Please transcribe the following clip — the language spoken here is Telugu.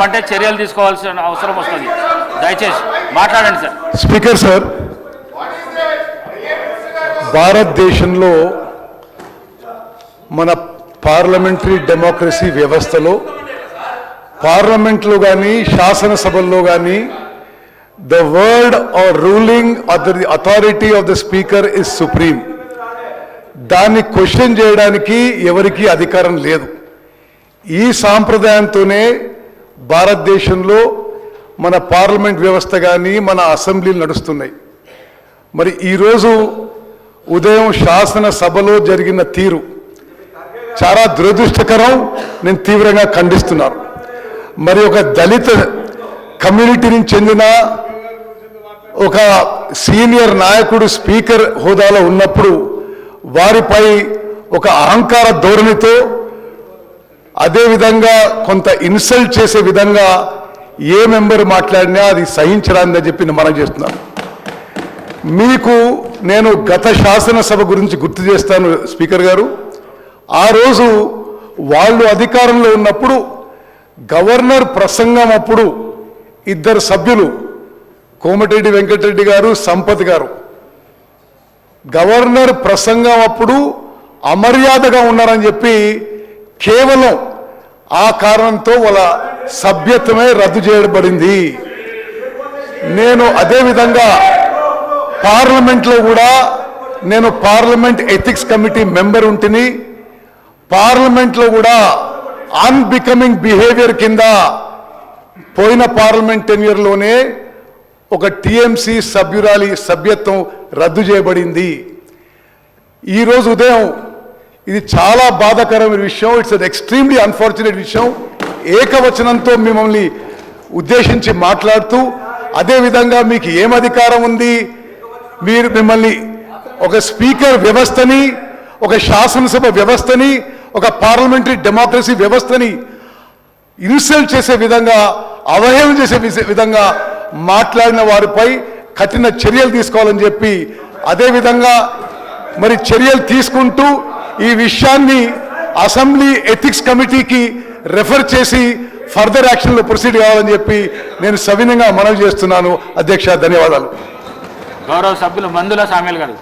చేసినామంటే చర్యలు తీసుకోవాల్సిన అవసరం వస్తుంది. దయచేసి మాట్లాడండి సార్. స్పీకర్ సార్, భారతదేశంలో మన పార్లమెంటరీ డెమోక్రసీ వ్యవస్థలో పార్లమెంట్లో కానీ శాసనసభల్లో కానీ the word or ruling or the authority of the speaker is supreme. దాన్ని క్వశ్చన్ చేయడానికి ఎవరికీ అధికారం లేదు. ఈ సాంప్రదాయంతోనే భారతదేశంలో మన పార్లమెంట్ వ్యవస్థ కానీ మన అసెంబ్లీలు నడుస్తున్నాయి. మరి ఈరోజు ఉదయం శాసనసభలో జరిగిన తీరు చాలా దురదృష్టకరం. నేను తీవ్రంగా ఖండిస్తున్నాను. మరి ఒక దళిత కమ్యూనిటీని చెందిన ఒక సీనియర్ నాయకుడు స్పీకర్ హోదాలో ఉన్నప్పుడు వారిపై ఒక అహంకార ధోరణితో అదేవిధంగా కొంత ఇన్సల్ట్ చేసే విధంగా ఏ మెంబర్ మాట్లాడినా అది సహించరాదని చెప్పి మనం చేస్తున్నాను. మీకు నేను గత శాసనసభ గురించి గుర్తు చేస్తాను స్పీకర్ గారు. ఆ రోజు వాళ్ళు అధికారంలో ఉన్నప్పుడు గవర్నర్ ప్రసంగం అప్పుడు ఇద్దరు సభ్యులు కోమటిరెడ్డి వెంకటరెడ్డి గారు, సంపత్ గారు గవర్నర్ ప్రసంగం అప్పుడు అమర్యాదగా ఉన్నారని చెప్పి కేవలం ఆ కారణంతో వాళ్ళ సభ్యత్వమే రద్దు చేయబడింది. నేను అదేవిధంగా పార్లమెంట్లో కూడా నేను పార్లమెంట్ ఎథిక్స్ కమిటీ మెంబర్ ఉంటిని. పార్లమెంట్లో కూడా అన్బికమింగ్ బిహేవియర్ కింద పోయిన పార్లమెంట్ టెన్యూర్లోనే ఒక టీఎంసీ సభ్యురాలి సభ్యత్వం రద్దు చేయబడింది. ఈరోజు ఉదయం ఇది చాలా బాధాకరమైన విషయం. ఇట్స్ అన్ ఎక్స్ట్రీమ్లీ అన్ఫార్చునేట్ విషయం. ఏకవచనంతో మిమ్మల్ని ఉద్దేశించి మాట్లాడుతూ అదేవిధంగా మీకు ఏం అధికారం ఉంది, మీరు మిమ్మల్ని ఒక స్పీకర్ వ్యవస్థని, ఒక శాసనసభ వ్యవస్థని, ఒక పార్లమెంటరీ డెమోక్రసీ వ్యవస్థని ఇన్సల్ట్ చేసే విధంగా, అవహేళన చేసే విధంగా మాట్లాడిన వారిపై కఠిన చర్యలు తీసుకోవాలని చెప్పి అదేవిధంగా మరి చర్యలు తీసుకుంటూ ఈ విషయాన్ని అసెంబ్లీ ఎథిక్స్ కమిటీకి రెఫర్ చేసి ఫర్దర్ యాక్షన్లో ప్రొసీడ్ కావాలని చెప్పి నేను సవినయంగా మనవి చేస్తున్నాను. అధ్యక్ష, ధన్యవాదాలు. గౌరవ సభ్యులు మందుల సామ్యాల్ గారు.